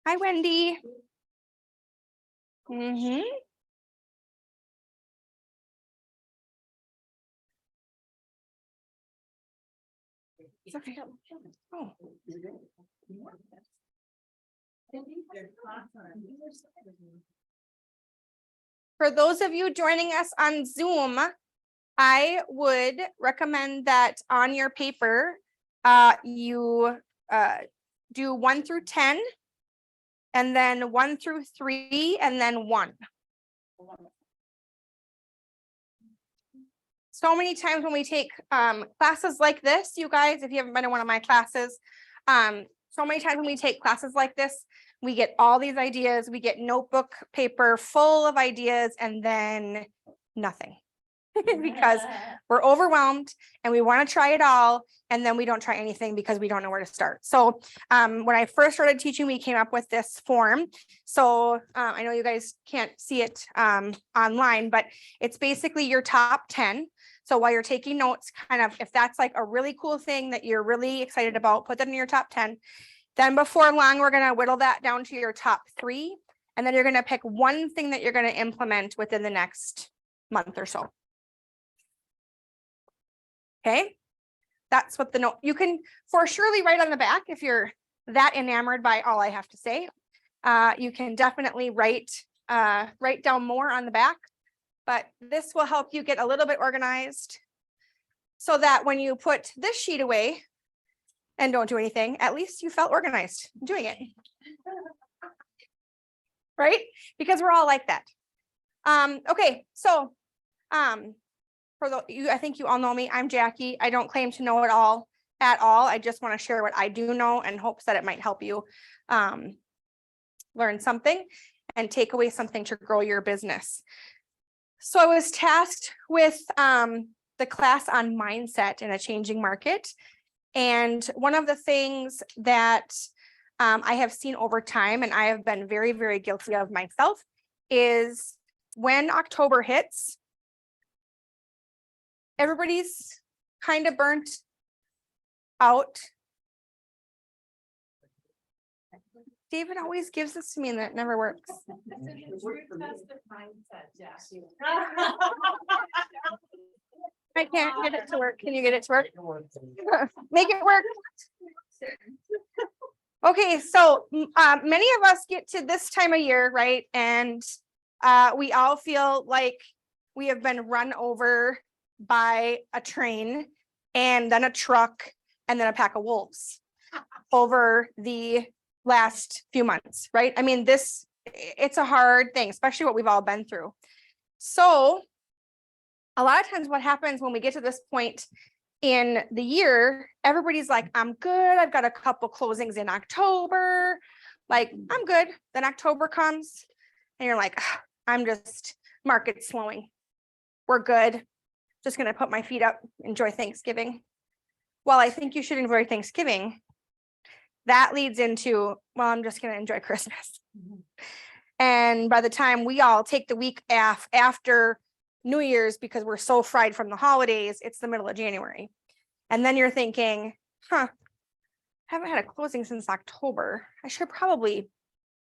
Hi, Wendy. Mm-hmm. It's okay. Oh. For those of you joining us on Zoom, I would recommend that on your paper, you do 1 through 10, and then 1 through 3, and then 1. So many times when we take classes like this, you guys, if you haven't been in one of my classes, so many times when we take classes like this, we get all these ideas, we get notebook paper full of ideas, and then nothing. Because we're overwhelmed and we want to try it all, and then we don't try anything because we don't know where to start. So when I first started teaching, we came up with this form. So I know you guys can't see it online, but it's basically your top 10. So while you're taking notes, kind of, if that's like a really cool thing that you're really excited about, put that in your top 10. Then before long, we're going to whittle that down to your top 3. And then you're going to pick one thing that you're going to implement within the next month or so. Okay, that's what the note, you can for surely write on the back if you're that enamored by all I have to say. You can definitely write down more on the back, but this will help you get a little bit organized so that when you put this sheet away and don't do anything, at least you felt organized doing it. Right? Because we're all like that. Okay, so for you, I think you all know me. I'm Jackie. I don't claim to know it all at all. I just want to share what I do know in hopes that it might help you learn something and take away something to grow your business. So I was tasked with the class on mindset in a changing market. And one of the things that I have seen over time, and I have been very, very guilty of myself, is when October hits, everybody's kind of burnt out. David always gives this to me and that never works. I can't get it to work. Can you get it to work? Make it work. Okay, so many of us get to this time of year, right? And we all feel like we have been run over by a train and then a truck and then a pack of wolves over the last few months, right? I mean, it's a hard thing, especially what we've all been through. So a lot of times what happens when we get to this point in the year, everybody's like, I'm good. I've got a couple closings in October. Like, I'm good. Then October comes and you're like, I'm just, market's slowing. We're good. Just going to put my feet up, enjoy Thanksgiving. Well, I think you should enjoy Thanksgiving. That leads into, well, I'm just going to enjoy Christmas. Mm-hmm. And by the time we all take the week after New Year's, because we're so fried from the holidays, it's the middle of January. And then you're thinking, haven't had a closing since October. I should probably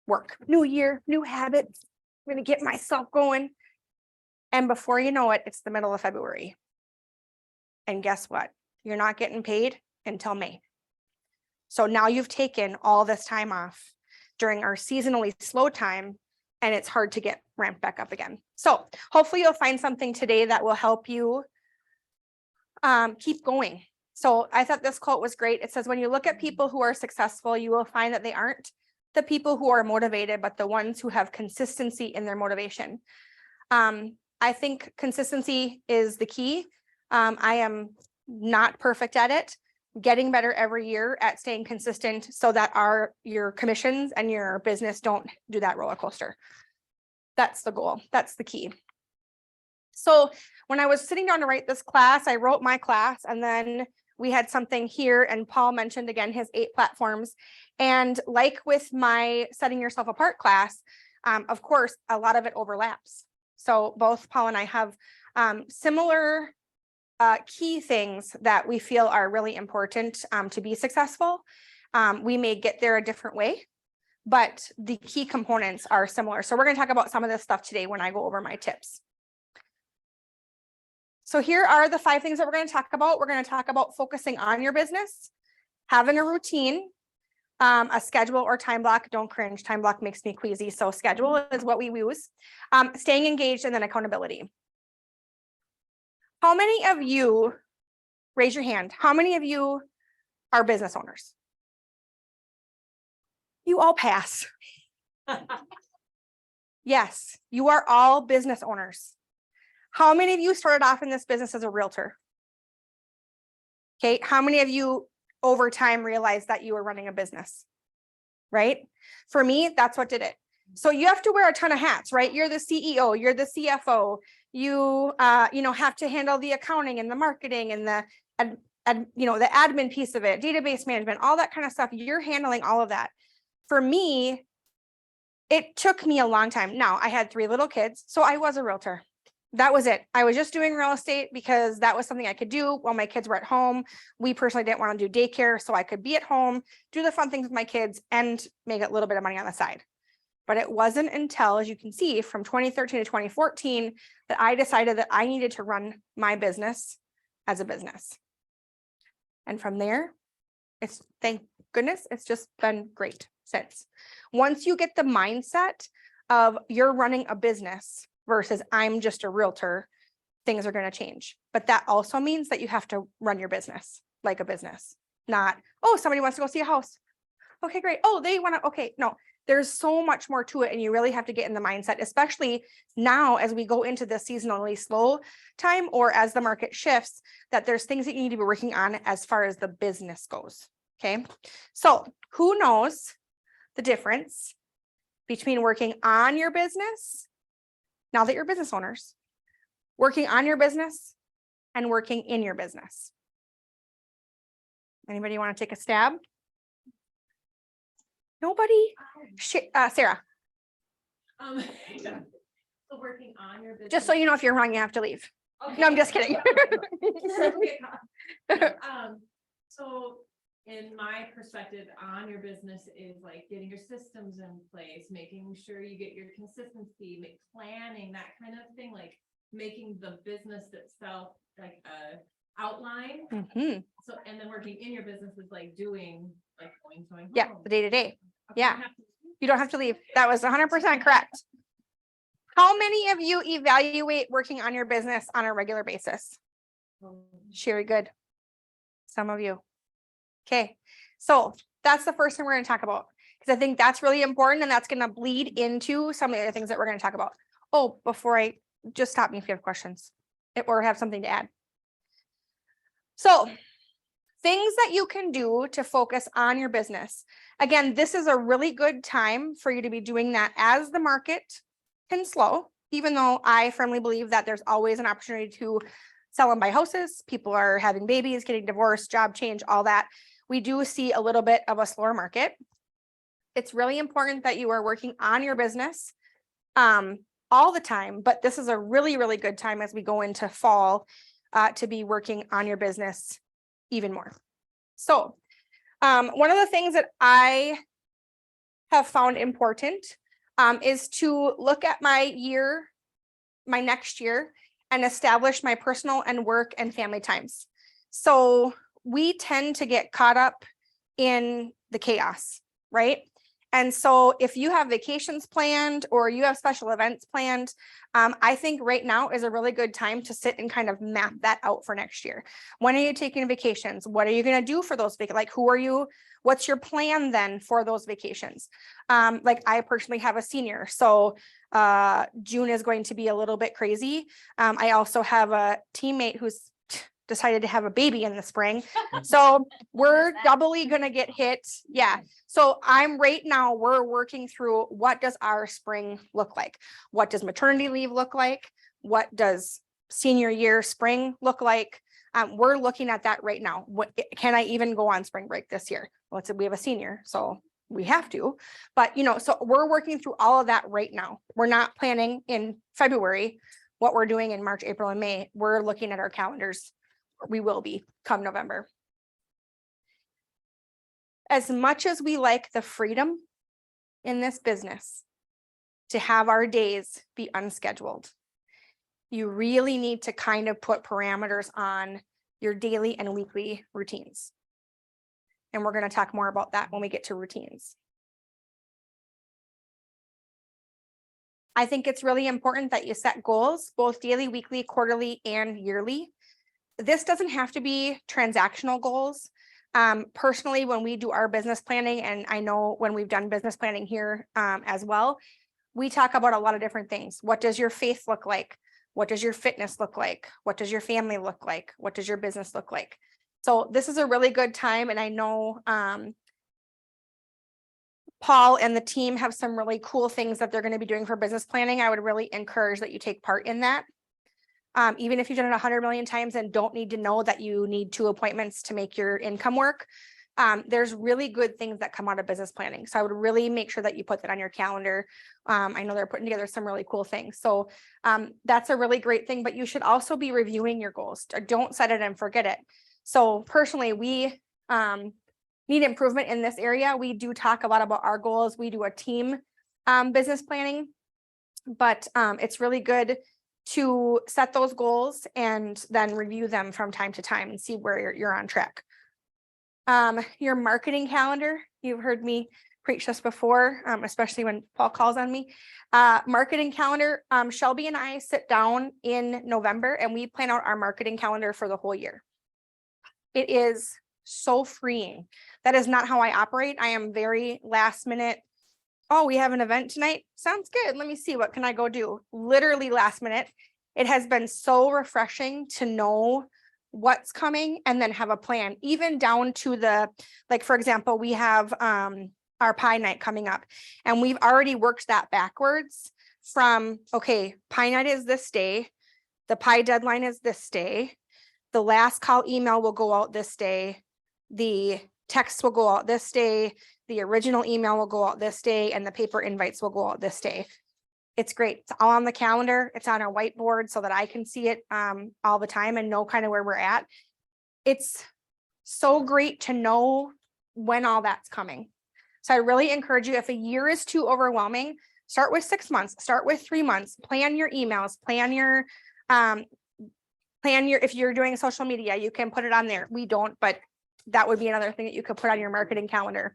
work. New year, new habits. I'm going to get myself going. And before you know it, it's the middle of February. And guess what? You're not getting paid until May. So now you've taken all this time off during our seasonally slow time, and it's hard to get ramped back up again. So hopefully you'll find something today that will help you keep going. So I thought this quote was great. It says, when you look at people who are successful, you will find that they aren't the people who are motivated, but the ones who have consistency in their motivation. I think consistency is the key. I am not perfect at it, getting better every year at staying consistent so that your commissions and your business don't do that roller coaster. That's the goal. That's the key. So when I was sitting down to write this class, I wrote my class, and then we had something here, and Paul mentioned again his 8 platforms. And like with my Setting Yourself Apart class, of course, a lot of it overlaps. So both Paul and I have similar key things that we feel are really important to be successful. We may get there a different way, but the key components are similar. So we're going to talk about some of this stuff today when I go over my tips. So here are the 5 things that we're going to talk about. We're going to talk about focusing on your business, having a routine, a schedule or time block. Don't cringe. Time block makes me queasy. So schedule is what we use. Staying engaged, and then accountability. How many of you, raise your hand, how many of you are business owners? You all pass. Yes, you are all business owners. How many of you started off in this business as a realtor? Okay, how many of you over time realized that you were running a business? Right? For me, that's what did it. So you have to wear a ton of hats, right? You're the CEO, you're the CFO, you have to handle the accounting and the marketing and the the admin piece of it, database management, all that kind of stuff. You're handling all of that. For me, it took me a long time. Now, I had 3 little kids, so I was a realtor. That was it. I was just doing real estate because that was something I could do while my kids were at home. We personally didn't want to do daycare, so I could be at home, do the fun things with my kids, and make a little bit of money on the side. But it wasn't until, as you can see, from 2013 to 2014, that I decided that I needed to run my business as a business. And from there, thank goodness, it's just been great since. Once you get the mindset of you're running a business versus I'm just a realtor, things are going to change. But that also means that you have to run your business like a business, not, oh, somebody wants to go see a house. Okay, great. Oh, they want to, okay. No, there's so much more to it. And you really have to get in the mindset, especially now as we go into the seasonally slow time or as the market shifts, that there's things that you need to be working on as far as the business goes. Okay. So who knows the difference between working on your business, now that you're business owners, working on your business and working in your business? Anybody want to take a stab? Nobody? Sarah. So working on your business. Just so you know, if you're wrong, you have to leave. Okay. No, I'm just kidding. So in my perspective on your business is like getting your systems in place, making sure you get your consistency, planning, that kind of thing, like making the business itself like a outline. Mm-hmm. So, and then working in your business is like doing, like going Yeah, home. the day to day. Okay, Yeah. You don't have to leave. That was 100% correct. How many of you evaluate working on your business on a regular basis? Sherry, good. Some of you. Okay. So that's the first thing we're going to talk about, because I think that's really important, and that's going to bleed into some of the other things that we're going to talk about. Oh, before I just stop me if you have questions or have something to add. So things that you can do to focus on your business. Again, this is a really good time for you to be doing that as the market can slow, even though I firmly believe that there's always an opportunity to sell and buy houses. People are having babies, getting divorced, job change, all that. We do see a little bit of a slower market. It's really important that you are working on your business all the time, but this is a really, really good time as we go into fall to be working on your business even more. So one of the things that I have found important is to look at my next year, and establish my personal and work and family times. So we tend to get caught up in the chaos, right? And so if you have vacations planned or you have special events planned, I think right now is a really good time to sit and kind of map that out for next year. When are you taking vacations? What are you going to do for those vacations? Like, who are you? What's your plan then for those vacations? Like I personally have a senior, so June is going to be a little bit crazy. I also have a teammate who's decided to have a baby in the spring. So we're doubly going to get hit. Yeah. So we're working through, what does our spring look like? What does maternity leave look like? What does senior year spring look like? We're looking at that right now. Can I even go on spring break this year? Well, we have a senior, so we have to, but so we're working through all of that right now. We're not planning in February what we're doing in March, April, and May. We're looking at our calendars. We will be come November. As much as we like the freedom in this business to have our days be unscheduled. You really need to kind of put parameters on your daily and weekly routines. And we're going to talk more about that when we get to routines. I think it's really important that you set goals, both daily, weekly, quarterly, and yearly. This doesn't have to be transactional goals. Personally, when we do our business planning, and I know when we've done business planning here as well, we talk about a lot of different things. What does your faith look like? What does your fitness look like? What does your family look like? What does your business look like? So this is a really good time. And I know Paul and the team have some really cool things that they're going to be doing for business planning. I would really encourage that you take part in that. Even if you've done it 100 million times and don't need to know that you need 2 appointments to make your income work, there's really good things that come out of business planning. So I would really make sure that you put that on your calendar. I know they're putting together some really cool things. So that's a really great thing, but you should also be reviewing your goals. Don't set it and forget it. So personally, we need improvement in this area. We do talk a lot about our goals. We do a team business planning, but it's really good to set those goals and then review them from time to time and see where you're on track. Your marketing calendar, you've heard me preach this before, especially when Paul calls on me. Marketing calendar, Shelby and I sit down in November and we plan out our marketing calendar for the whole year. It is so freeing. That is not how I operate. I am very last minute. Oh, we have an event tonight. Sounds good. Let me see. What can I go do? Literally last minute. It has been so refreshing to know what's coming and then have a plan, even down to the, like, for example, we have our pie night coming up and we've already worked that backwards from, okay, pie night is this day. The pie deadline is this day. The last call email will go out this day. The text will go out this day. The original email will go out this day and the paper invites will go out this day. It's great. It's all on the calendar. It's on a whiteboard so that I can see it all the time and know kind of where we're at. It's so great to know when all that's coming. So I really encourage you, if a year is too overwhelming, start with 6 months, start with 3 months, plan your emails, plan your, if you're doing social media, you can put it on there. We don't, but that would be another thing that you could put on your marketing calendar.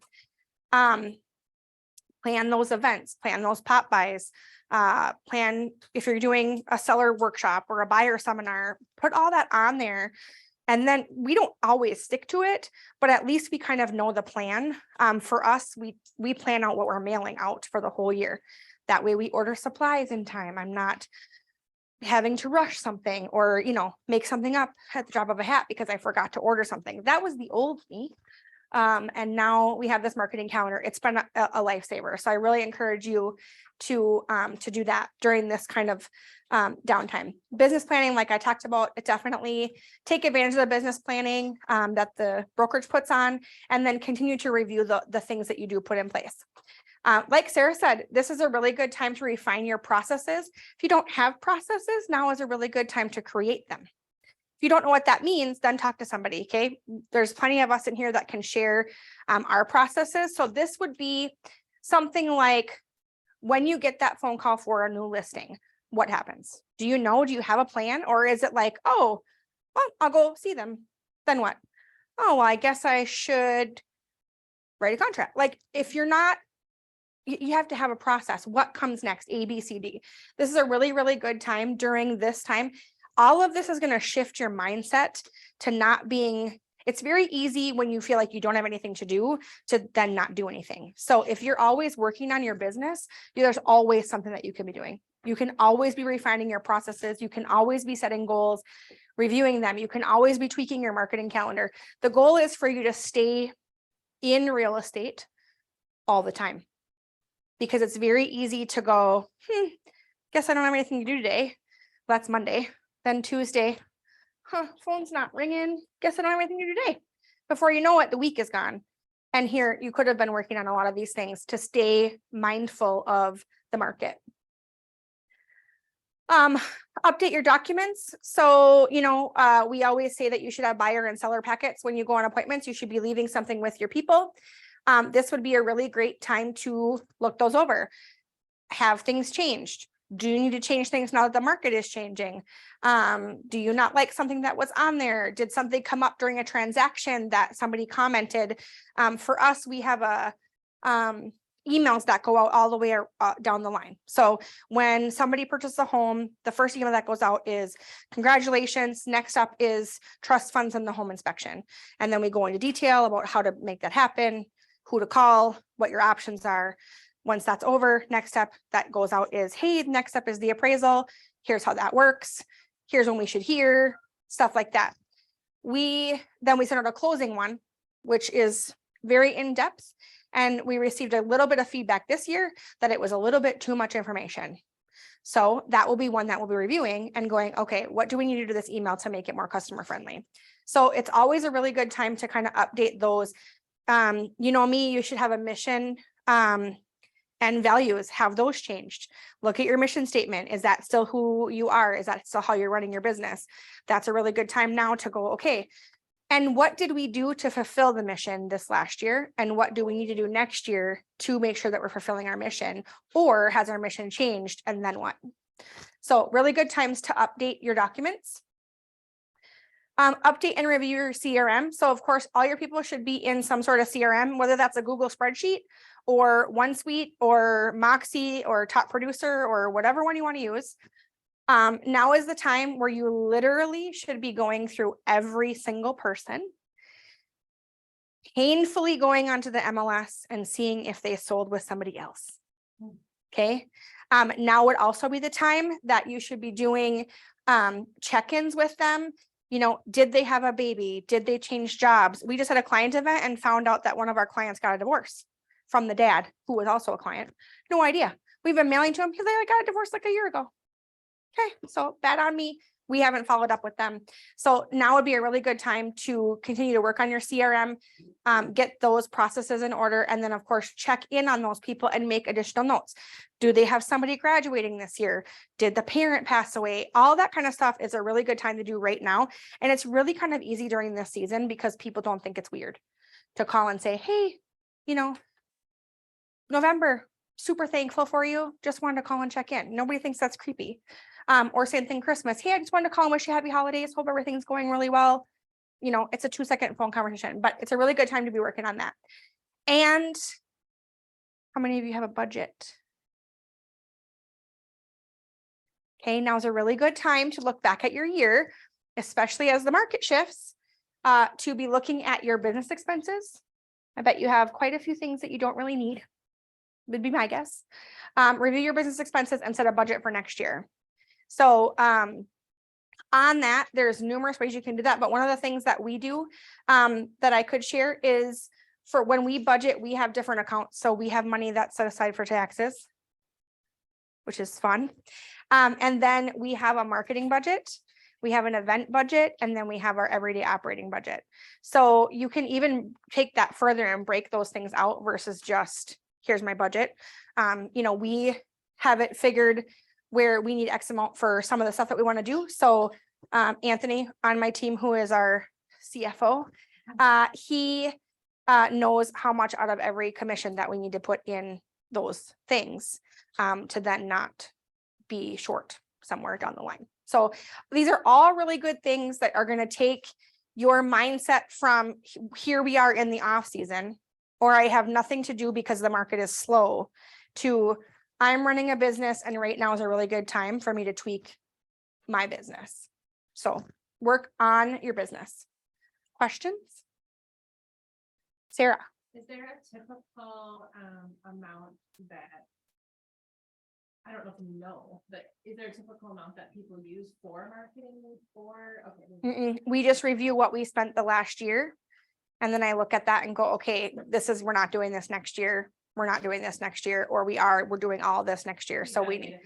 Plan those events, plan those pop buys, plan if you're doing a seller workshop or a buyer seminar, put all that on there. And then we don't always stick to it, but at least we kind of know the plan. For us, we plan out what we're mailing out for the whole year. That way we order supplies in time. I'm not having to rush something or, make something up at the drop of a hat because I forgot to order something. That was the old me. And now we have this marketing calendar. It's been a lifesaver. So I really encourage you to do that during this kind of downtime. Business planning, like I talked about, it definitely take advantage of the business planning that the brokerage puts on, and then continue to review the things that you do put in place. Like Sarah said, this is a really good time to refine your processes. If you don't have processes, now is a really good time to create them. If you don't know what that means, then talk to somebody, okay? There's plenty of us in here that can share our processes. So this would be something like when you get that phone call for a new listing, what happens? Do you have a plan? Or is it like, oh, well, I'll go see them. Then what? Oh, well, I guess I should write a contract. Like if you're not, you have to have a process. What comes next? A, B, C, D. This is a really, really good time during this time. All of this is going to shift your mindset to not being, it's very easy when you feel like you don't have anything to do to then not do anything. So if you're always working on your business, there's always something that you can be doing. You can always be refining your processes. You can always be setting goals, reviewing them. You can always be tweaking your marketing calendar. The goal is for you to stay in real estate all the time, because it's very easy to go, guess I don't have anything to do today. That's Monday. Then Tuesday, phone's not ringing. Guess I don't have anything to do today. Before you know it, the week is gone. And here you could have been working on a lot of these things to stay mindful of the market. Update your documents. So, we always say that you should have buyer and seller packets when you go on appointments. You should be leaving something with your people. this would be a really great time to look those over. Have things changed? Do you need to change things now that the market is changing? Do you not like something that was on there? Did something come up during a transaction that somebody commented? For us, we have emails that go out all the way down the line. So when somebody purchases a home, the first email that goes out is congratulations. Next up is trust funds and the home inspection. And then we go into detail about how to make that happen, who to call, what your options are. Once that's over, next step that goes out is, hey, next step is the appraisal. Here's how that works. Here's when we should hear, stuff like that. Then we send out a closing one, which is very in-depth. And we received a little bit of feedback this year that it was a little bit too much information. So that will be one that we'll be reviewing and going, okay, what do we need to do to this email to make it more customer friendly? So it's always a really good time to kind of update those. You know me, you should have a mission and values, have those changed. Look at your mission statement. Is that still who you are? Is that still how you're running your business? That's a really good time now to go, okay, and what did we do to fulfill the mission this last year? And what do we need to do next year to make sure that we're fulfilling our mission? Or has our mission changed? And then what? So really good times to update your documents. Update and review your CRM. So of course, all your people should be in some sort of CRM, whether that's a Google spreadsheet or OneSuite or Moxie or Top Producer or whatever one you want to use. Now is the time where you literally should be going through every single person, painfully going onto the MLS and seeing if they sold with somebody else. Okay. Now would also be the time that you should be doing check-ins with them. You know, did they have a baby? Did they change jobs? We just had a client event and found out that one of our clients got a divorce from the dad, who was also a client. No idea. We've been mailing to him. He's like, I got a divorce like a year ago. Okay, so bad on me. We haven't followed up with them. So now would be a really good time to continue to work on your CRM, get those processes in order, and then of course, check in on those people and make additional notes. Do they have somebody graduating this year? Did the parent pass away? All that kind of stuff is a really good time to do right now. And it's really kind of easy during this season because people don't think it's weird to call and say, hey, you know, November, super thankful for you. Just wanted to call and check in. Nobody thinks that's creepy. Or same thing, Christmas. Hey, I just wanted to call and wish you happy holidays. Hope everything's going really well. You know, it's a 2-second phone conversation, but it's a really good time to be working on that. And how many of you have a budget? Okay, now's a really good time to look back at your year, especially as the market shifts, to be looking at your business expenses. I bet you have quite a few things that you don't really need, would be my guess. Review your business expenses and set a budget for next year. So on that, there's numerous ways you can do that. But one of the things that we do that I could share is for when we budget, we have different accounts. So we have money that's set aside for taxes, which is fun. And then we have a marketing budget. We have an event budget, and then we have our everyday operating budget. So you can even take that further and break those things out versus just, here's my budget. You know, we have it figured where we need X amount for some of the stuff that we want to do. So Anthony on my team, who is our CFO, he knows how much out of every commission that we need to put in those things to then not be short somewhere down the line. So these are all really good things that are going to take your mindset from here we are in the off season, or I have nothing to do because the market is slow, to I'm running a business and right now is a really good time for me to tweak my business. So work on your business. Questions? Sarah. Is there a typical amount that, I don't know if you know, but is there a typical amount that people use for marketing for? Okay. We just review what we spent the last year. And then I look at that and go, okay, we're not doing this next year. We're not doing this next year, or we're doing all this next year. So we need.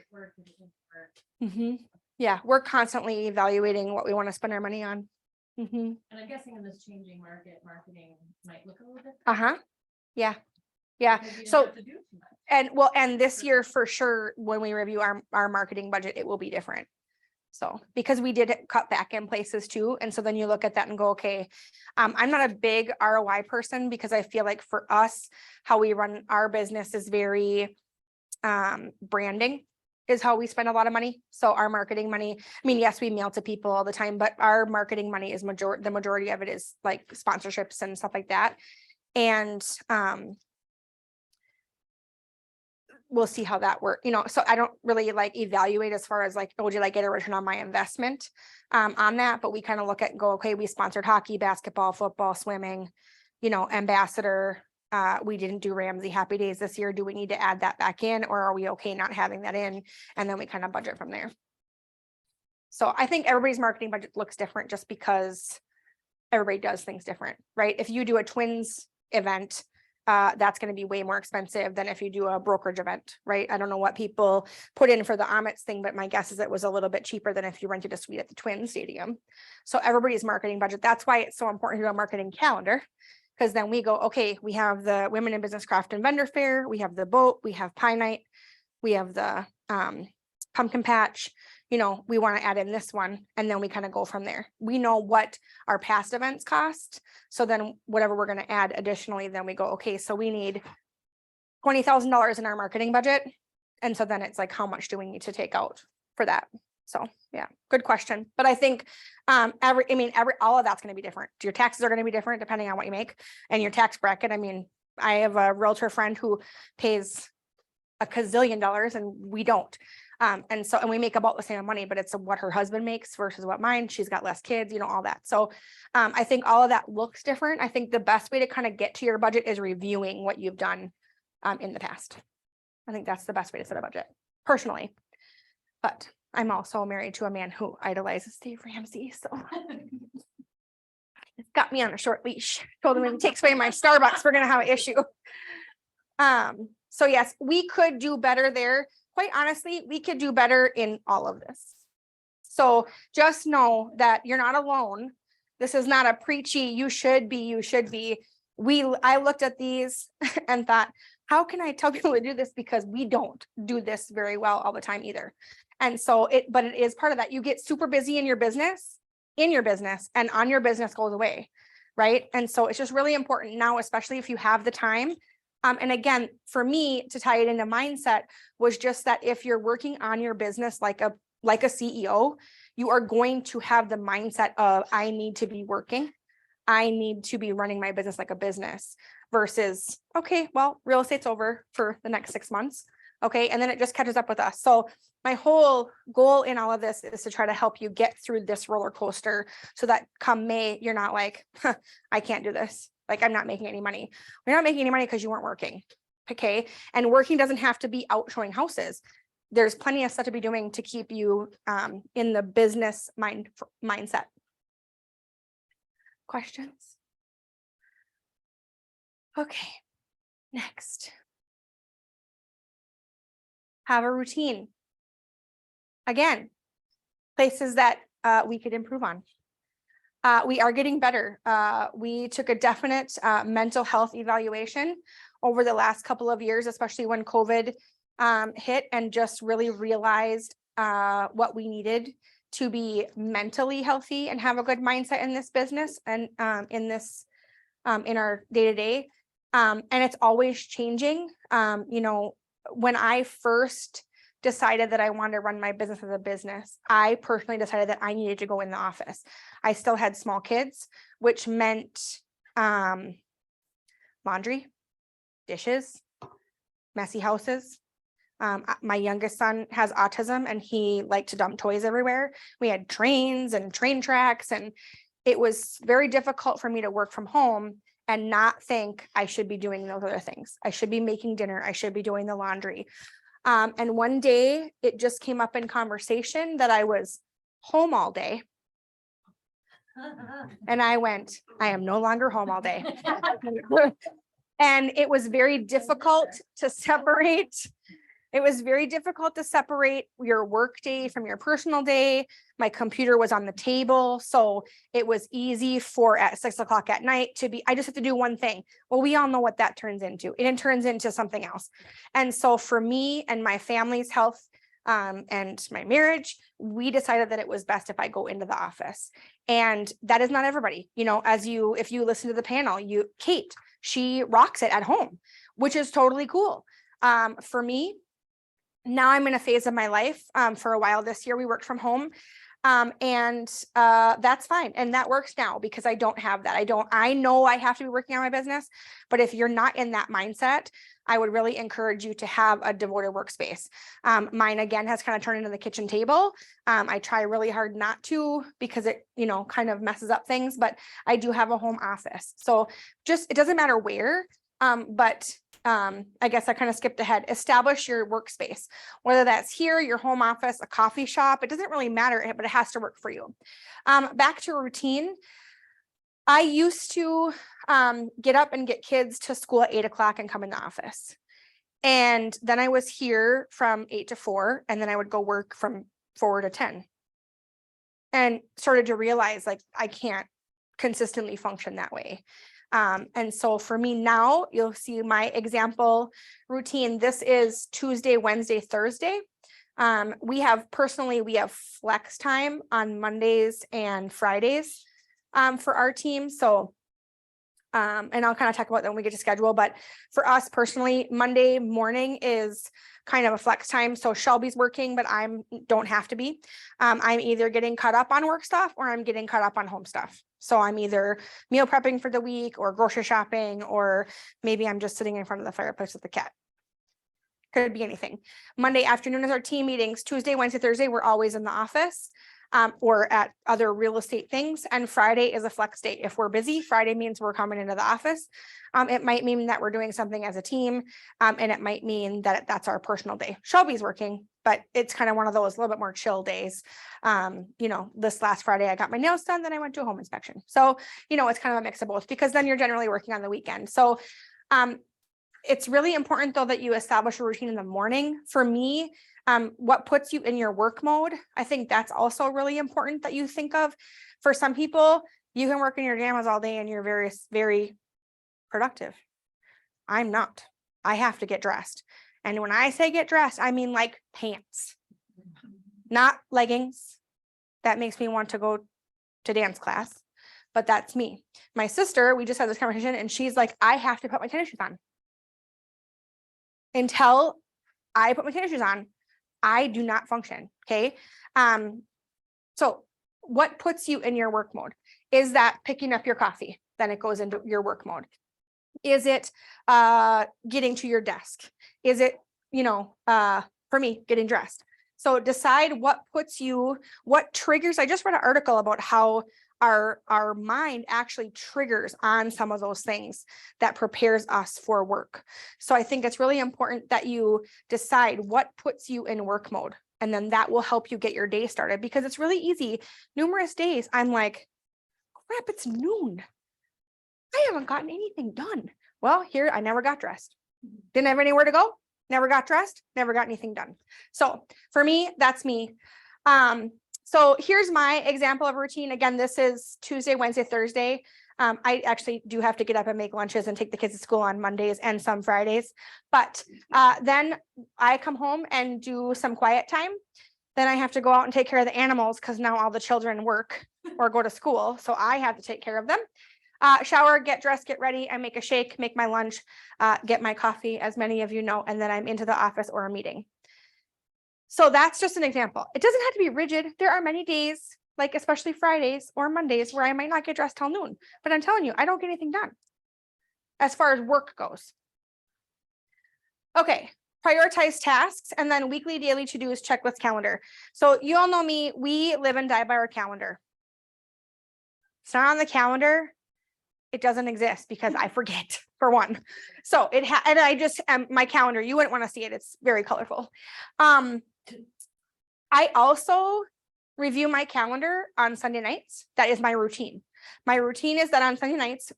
Yeah, we're constantly evaluating what we want to spend our money on. And I'm guessing in this changing market, marketing might look a little different. Yeah. So, and this year for sure, when we review our marketing budget, it will be different. So, because we did cut back in places too. And so then you look at that and go, okay, I'm not a big ROI person because I feel like for us, how we run our business is very, branding is how we spend a lot of money. So our marketing money, I mean, yes, we mail to people all the time, but our marketing money is the majority of it is like sponsorships and stuff like that. And, we'll see how that works, so I don't really like evaluate as far as like, oh, did I get a return on my investment on that? But we kind of look at and go, okay, we sponsored hockey, basketball, football, swimming, ambassador. We didn't do Ramsey Happy Days this year. Do we need to add that back in, or are we okay not having that in? And then we kind of budget from there. So I think everybody's marketing budget looks different just because everybody does things different, right? If you do a twins event, that's going to be way more expensive than if you do a brokerage event, right? I don't know what people put in for the Omets thing, but my guess is it was a little bit cheaper than if you rented a suite at the Twin Stadium. So everybody's marketing budget. That's why it's so important to do a marketing calendar, because then we go, okay, we have the Women in Business Craft and Vendor Fair, we have the boat, we have Pie Night, we have the pumpkin patch. We want to add in this one, and then we kind of go from there. We know what our past events cost. So then whatever we're going to add additionally, then we go, okay, so we need $20,000 in our marketing budget. And so then it's like, how much do we need to take out for that? So yeah, good question. But I think all of that's going to be different. Your taxes are going to be different depending on what you make and your tax bracket. I mean, I have a realtor friend who pays a gazillion dollars and we don't. And we make about the same money, but it's what her husband makes versus what mine. She's got less kids, all that. So I think all of that looks different. I think the best way to kind of get to your budget is reviewing what you've done in the past. I think that's the best way to set a budget personally. But I'm also married to a man who idolizes Dave Ramsey. So it's got me on a short leash. Told him if he takes away my Starbucks, we're going to have an issue. So yes, we could do better there. Quite honestly, we could do better in all of this. So just know that you're not alone. This is not a preachy, you should be. I looked at these and thought, how can I tell people to do this? Because we don't do this very well all the time either. And so but it is part of that. You get super busy in your business, and on your business goes away. Right. And so it's just really important now, especially if you have the time. And again, for me to tie it into mindset was just that if you're working on your business like a CEO, you are going to have the mindset of, I need to be working. I need to be running my business like a business versus, okay, well, real estate's over for the next 6 months. Okay. And then it just catches up with us. So my whole goal in all of this is to try to help you get through this roller coaster so that come May, you're not like, I can't do this. Like, I'm not making any money. We're not making any money because you weren't working. Okay. And working doesn't have to be out showing houses. There's plenty of stuff to be doing to keep you in the business mindset. Questions? Okay. Next. Have a routine. Again, places that we could improve on. We are getting better. We took a definite mental health evaluation over the last couple of years, especially when COVID hit, and just really realized what we needed to be mentally healthy and have a good mindset in this business and in our day-to-day. And it's always changing. When I first decided that I wanted to run my business as a business, I personally decided that I needed to go in the office. I still had small kids, which meant laundry, dishes, messy houses. My youngest son has autism and he liked to dump toys everywhere. We had trains and train tracks, and it was very difficult for me to work from home and not think I should be doing those other things. I should be making dinner. I should be doing the laundry. And one day it just came up in conversation that I was home all day. And I went, I am no longer home all day. And it was very difficult to separate. It was very difficult to separate your work day from your personal day. My computer was on the table, so it was easy for at 6 o'clock at night to be, I just have to do one thing. Well, we all know what that turns into. It turns into something else. And so for me and my family's health, and my marriage, we decided that it was best if I go into the office. And that is not everybody, if you listen to the panel, Kate, she rocks it at home, which is totally cool. For me, now I'm in a phase of my life. For a while this year, we worked from home. That's fine. And that works now because I don't have that. I know I have to be working on my business, but if you're not in that mindset, I would really encourage you to have a devoted workspace. Mine again has kind of turned into the kitchen table. I try really hard not to because it, kind of messes up things, but I do have a home office. So it doesn't matter where, but I guess I kind of skipped ahead. Establish your workspace, whether that's here, your home office, a coffee shop, it doesn't really matter, but it has to work for you. Back to routine. I used to get up and get kids to school at 8 o'clock and come in the office. And then I was here from 8 to 4, and then I would go work from 4 to 10. And started to realize like I can't consistently function that way. And so for me now, you'll see my example routine. This is Tuesday, Wednesday, Thursday. We have flex time on Mondays and Fridays for our team. So, and I'll kind of talk about that when we get to schedule, but for us personally, Monday morning is kind of a flex time. So Shelby's working, but I don't have to be. I'm either getting caught up on work stuff or I'm getting caught up on home stuff. So I'm either meal prepping for the week or grocery shopping, or maybe I'm just sitting in front of the fireplace with the cat. Could be anything. Monday afternoon is our team meetings. Tuesday, Wednesday, Thursday, we're always in the office or at other real estate things. And Friday is a flex day. If we're busy, Friday means we're coming into the office. It might mean that we're doing something as a team, and it might mean that that's our personal day. Shelby's working, but it's kind of one of those a little bit more chill days. This last Friday, I got my nails done, then I went to a home inspection. So, it's kind of a mix of both because then you're generally working on the weekend. So, it's really important though that you establish a routine in the morning. For me, what puts you in your work mode, I think that's also really important that you think of. For some people, you can work in your pajamas all day and you're very, very productive. I'm not. I have to get dressed. And when I say get dressed, I mean like pants, not leggings. That makes me want to go to dance class, but that's me. My sister, we just had this conversation and she's like, I have to put my tennis shoes on. Until I put my tennis shoes on, I do not function. Okay. So what puts you in your work mode? Is that picking up your coffee? Then it goes into your work mode. Is it getting to your desk? Is it, for me, getting dressed? So decide what triggers. I just read an article about how our mind actually triggers on some of those things that prepares us for work. So I think it's really important that you decide what puts you in work mode, and then that will help you get your day started, because it's really easy. Numerous days I'm like, crap, it's noon. I haven't gotten anything done. Well, here, I never got dressed. Didn't have anywhere to go. Never got dressed. Never got anything done. So for me, that's me. So here's my example of routine. Again, this is Tuesday, Wednesday, Thursday. I actually do have to get up and make lunches and take the kids to school on Mondays and some Fridays. But then I come home and do some quiet time. Then I have to go out and take care of the animals because now all the children work or go to school. So I have to take care of them. Shower, get dressed, get ready. I make a shake, make my lunch, get my coffee, as many of you know, and then I'm into the office or a meeting. So that's just an example. It doesn't have to be rigid. There are many days, like especially Fridays or Mondays, where I might not get dressed till noon, but I'm telling you, I don't get anything done as far as work goes. Okay, prioritize tasks, and then weekly, daily to-dos, checklist, calendar. So you all know me, we live and die by our calendar. It's not on the calendar. It doesn't exist because I forget, for one. So and I just my calendar, you wouldn't want to see it. It's very colorful. I also review my calendar on Sunday nights. That is my routine. My routine is that on Sunday nights,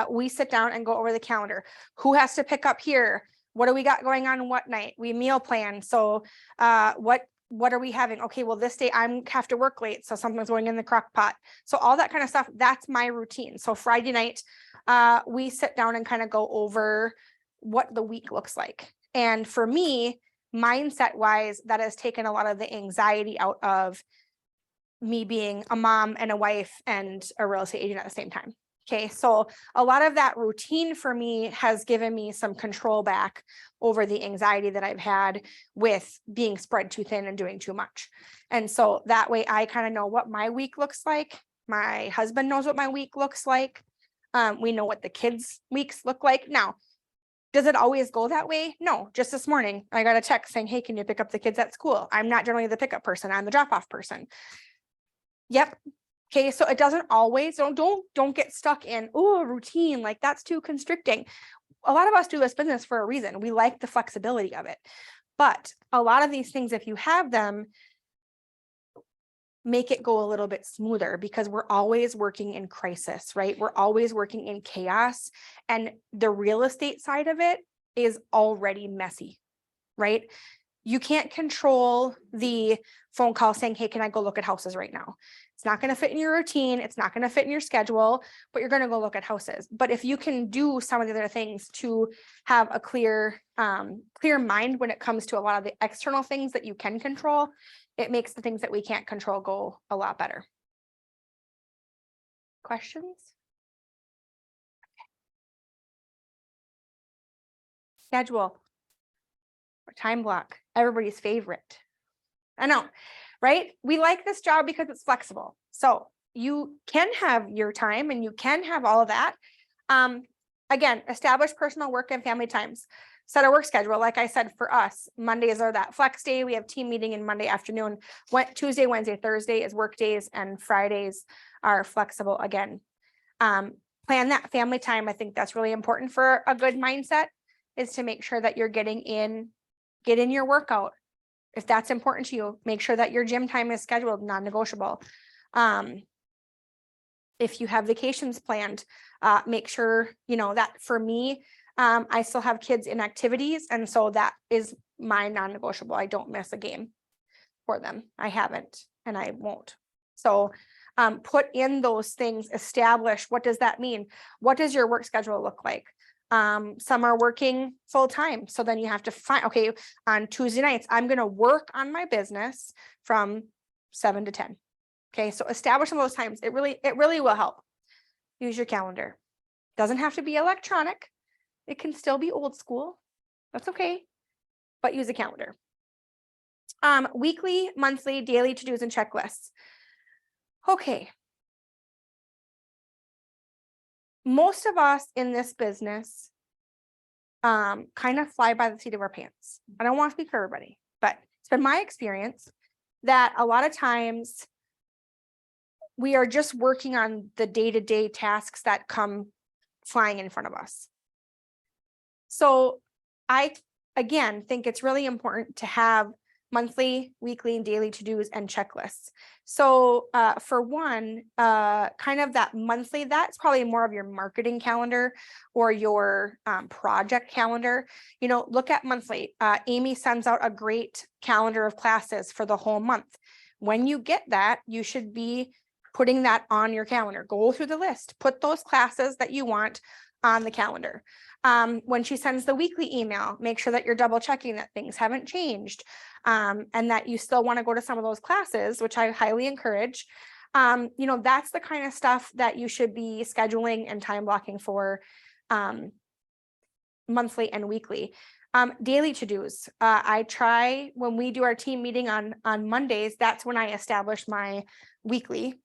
we sit down and go over the calendar. Who has to pick up here? What do we got going on what night? We meal plan. So what are we having? Okay, well, this day I have to work late, so something's going in the crock pot. So all that kind of stuff, that's my routine. So Friday night, we sit down and kind of go over what the week looks like. And for me, mindset wise, that has taken a lot of the anxiety out of me being a mom and a wife and a real estate agent at the same time. Okay, so a lot of that routine for me has given me some control back over the anxiety that I've had with being spread too thin and doing too much. And so that way I kind of know what my week looks like. My husband knows what my week looks like. We know what the kids' weeks look like. Now, does it always go that way? No, just this morning, I got a text saying, hey, can you pick up the kids at school? I'm not generally the pickup person. I'm the drop-off person. Yep. Okay, so it doesn't always, don't get stuck in, oh, a routine, like that's too constricting. A lot of us do this business for a reason. We like the flexibility of it. But a lot of these things, if you have them, make it go a little bit smoother, because we're always working in crisis, right? We're always working in chaos. And the real estate side of it is already messy, right? You can't control the phone call saying, hey, can I go look at houses right now? It's not going to fit in your routine. It's not going to fit in your schedule, but you're going to go look at houses. But if you can do some of the other things to have a clear mind when it comes to a lot of the external things that you can control, it makes the things that we can't control go a lot better. Questions? Schedule or time block, everybody's favorite. I know, right? We like this job because it's flexible. So you can have your time and you can have all of that. Again, establish personal work and family times. Set a work schedule. Like I said, for us, Mondays are that flex day. We have team meeting in Monday afternoon. Tuesday, Wednesday, Thursday is work days, and Fridays are flexible again. Plan that family time. I think that's really important for a good mindset, is to make sure that you're get in your workout. If that's important to you, make sure that your gym time is scheduled, non-negotiable. If you have vacations planned, make sure, that for me, I still have kids in activities. And so that is my non-negotiable. I don't miss a game for them. I haven't, and I won't. So put in those things, establish, what does that mean? What does your work schedule look like? Some are working full time. So then you have to find, okay, on Tuesday nights, I'm going to work on my business from 7 to 10. Okay. So establish some of those times. It really will help. Use your calendar. Doesn't have to be electronic. It can still be old school. That's okay. But use a calendar. Weekly, monthly, daily to-dos and checklists. Okay. Most of us in this business kind of fly by the seat of our pants. I don't want to speak for everybody, but it's been my experience that a lot of times we are just working on the day-to-day tasks that come flying in front of us. So I, again, think it's really important to have monthly, weekly, and daily to-dos and checklists. So for one, kind of that monthly, that's probably more of your marketing calendar or your project calendar. Look at monthly. Amy sends out a great calendar of classes for the whole month. When you get that, you should be putting that on your calendar. Go through the list, put those classes that you want on the calendar. When she sends the weekly email, make sure that you're double checking that things haven't changed, and that you still want to go to some of those classes, which I highly encourage. That's the kind of stuff that you should be scheduling and time blocking for monthly and weekly. Daily to-dos. I try, when we do our team meeting on Mondays, that's when I establish my weekly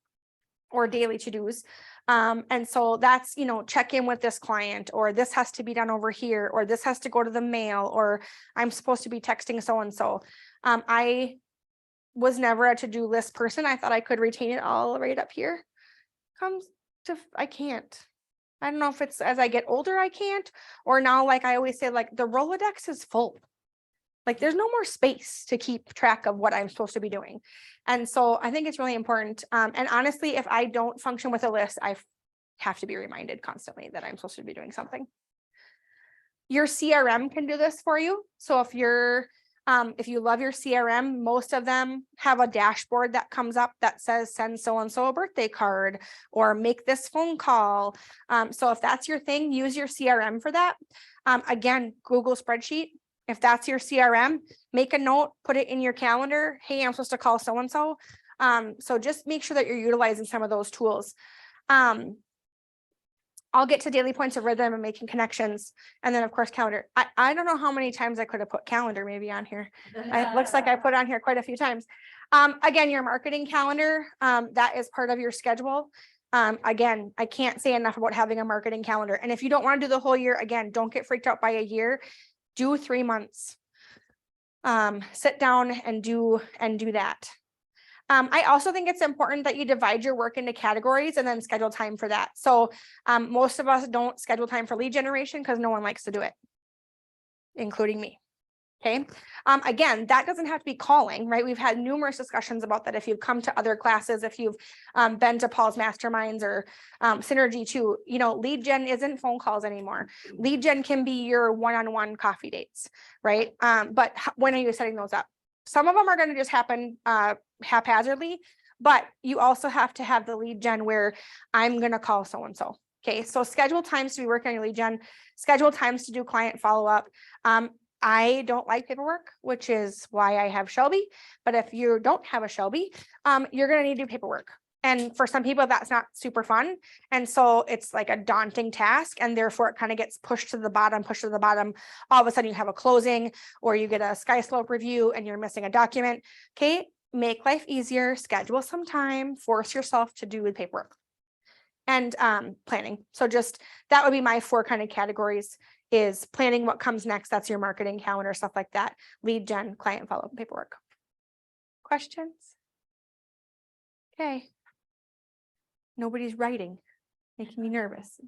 or daily to-dos. And so that's, check in with this client, or this has to be done over here, or this has to go to the mail, or I'm supposed to be texting so-and-so. I was never a to-do list person. I thought I could retain it all right up here. I can't. I don't know if it's as I get older, I can't, or now, like I always say, like the Rolodex is full. Like there's no more space to keep track of what I'm supposed to be doing. And so I think it's really important. And honestly, if I don't function with a list, I have to be reminded constantly that I'm supposed to be doing something. Your CRM can do this for you. So if you love your CRM, most of them have a dashboard that comes up that says send so-and-so a birthday card or make this phone call. So if that's your thing, use your CRM for that. Again, Google spreadsheet. If that's your CRM, make a note, put it in your calendar. Hey, I'm supposed to call so-and-so. So just make sure that you're utilizing some of those tools. I'll get to daily points of rhythm and making connections. And then of course, calendar. I don't know how many times I could have put calendar maybe on here. It looks like I put on here quite a few times. Again, your marketing calendar, that is part of your schedule. Again, I can't say enough about having a marketing calendar. And if you don't want to do the whole year, again, don't get freaked out by a year. Do 3 months. Sit down and do that. I also think it's important that you divide your work into categories and then schedule time for that. So most of us don't schedule time for lead generation because no one likes to do it, including me. Okay. Again, that doesn't have to be calling, right? We've had numerous discussions about that. If you've come to other classes, if you've been to Paul's masterminds or Synergy too, you know, lead gen isn't phone calls anymore. Lead gen can be your one-on-one coffee dates, right? But when are you setting those up? Some of them are going to just happen haphazardly, but you also have to have the lead gen where I'm going to call so-and-so. Okay. So schedule times to be working on your lead gen, schedule times to do client follow-up. I don't like paperwork, which is why I have Shelby. But if you don't have a Shelby, you're going to need to do paperwork. And for some people, that's not super fun. And so it's like a daunting task. And therefore it kind of gets pushed to the bottom. All of a sudden you have a closing or you get a sky slope review and you're missing a document. Okay. Make life easier, schedule some time, force yourself to do with paperwork and planning. So just that would be my 4 kind of categories. Is planning what comes next. That's your marketing calendar, stuff like that. Lead gen, client follow-up, paperwork. Questions? Okay. Nobody's writing, making me nervous.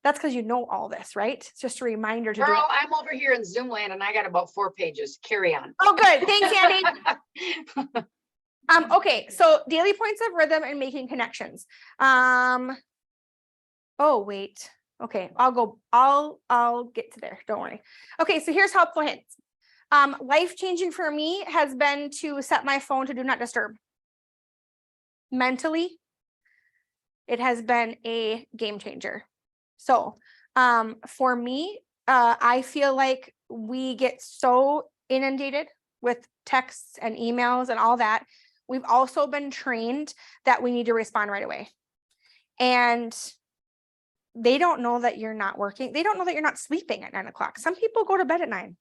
That's because you know all this, right? It's just a reminder to do Girl, it. I'm over here in Zoom land and I got about 4 pages. Carry on. Oh, good. Thanks, Andy. Okay, so daily points of rhythm and making connections. Oh, wait. Okay, I'll get to there. Don't worry. Okay, so here's helpful hints. Life-changing for me has been to set my phone to do not disturb. Mentally, it has been a game changer. So for me, I feel like we get so inundated with texts and emails and all that. We've also been trained that we need to respond right away. And they don't know that you're not working. They don't know that you're not sleeping at 9 o'clock. Some people go to bed at 9.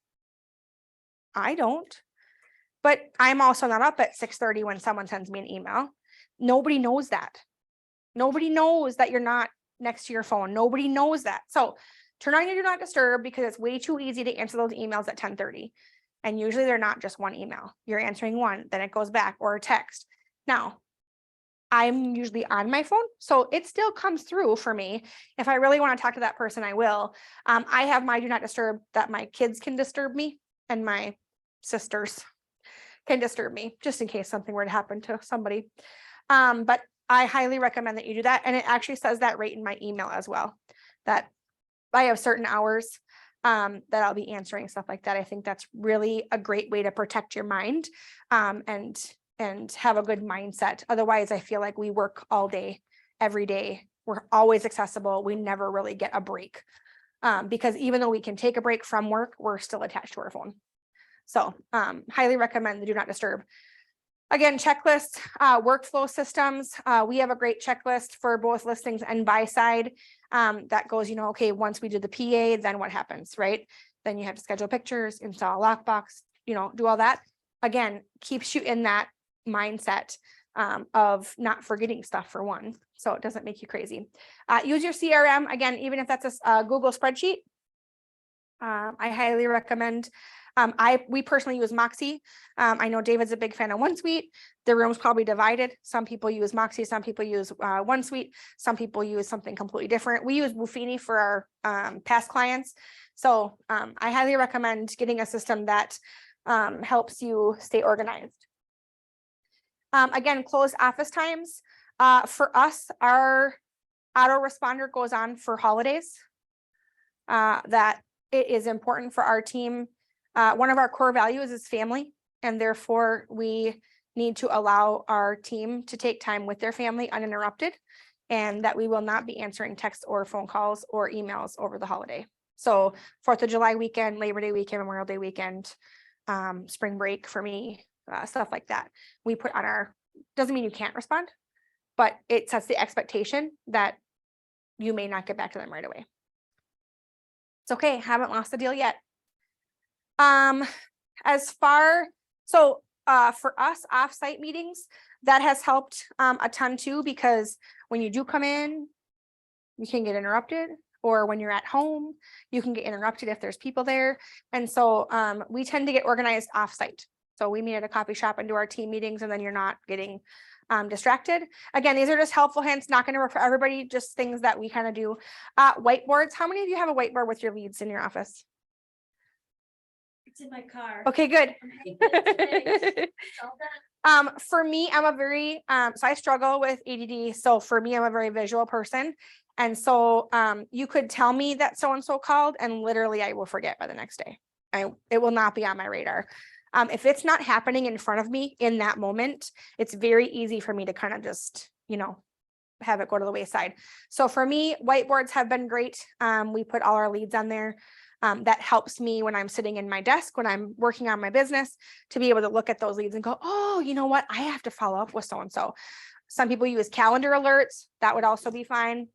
I don't, but I'm also not up at 6:30 when someone sends me an email. Nobody knows that. Nobody knows that you're not next to your phone. Nobody knows that. So turn on your do not disturb because it's way too easy to answer those emails at 10:30. And usually they're not just one email. You're answering one, then it goes back or a text. Now, I'm usually on my phone, so it still comes through for me. If I really want to talk to that person, I will. I have my do not disturb that my kids can disturb me and my sisters can disturb me just in case something were to happen to somebody. But I highly recommend that you do that. And it actually says that right in my email as well, that I have certain hours that I'll be answering stuff like that. I think that's really a great way to protect your mind and have a good mindset. Otherwise, I feel like we work all day, every day. We're always accessible. We never really get a break because even though we can take a break from work, we're still attached to our phone. So highly recommend the do not disturb. Again, checklists, workflow systems. We have a great checklist for both listings and buy side that goes, okay, once we do the PA, then what happens, right? Then you have to schedule pictures, install a lockbox, do all that. Again, keeps you in that mindset of not forgetting stuff for one. So it doesn't make you crazy. Use your CRM. Again, even if that's a Google spreadsheet, I highly recommend. We personally use Moxie. I know David's a big fan of OneSuite. The room's probably divided. Some people use Moxie, some people use OneSuite, some people use something completely different. We use Buffini for our past clients. So I highly recommend getting a system that helps you stay organized. Again, closed office times. For us, our autoresponder goes on for holidays. That it is important for our team. One of our core values is family, and therefore we need to allow our team to take time with their family uninterrupted, and that we will not be answering texts or phone calls or emails over the holiday. So 4th of July weekend, Labor Day weekend, Memorial Day weekend, spring break for me, stuff like that. We put on our, doesn't mean you can't respond, but it sets the expectation that you may not get back to them right away. It's okay, haven't lost the deal yet. As far, so for us, offsite meetings, that has helped a ton too, because when you do come in, you can get interrupted, or when you're at home, you can get interrupted if there's people there. And so we tend to get organized offsite. So we meet at a coffee shop and do our team meetings, and then you're not getting distracted. Again, these are just helpful hints, not going to work for everybody, just things that we kind of do. Whiteboards. How many of you have a whiteboard with your leads in your office? It's in my car. Okay, good. It's all done. For me, I'm a very, so I struggle with ADD. So for me, I'm a very visual person. And so you could tell me that so-and-so called, and literally I will forget by the next day. It will not be on my radar. If it's not happening in front of me in that moment, it's very easy for me to kind of just, have it go to the wayside. So for me, whiteboards have been great. We put all our leads on there. That helps me when I'm sitting in my desk, when I'm working on my business, to be able to look at those leads and go, oh, you know what? I have to follow up with so-and-so. Some people use calendar alerts. That would also be fine.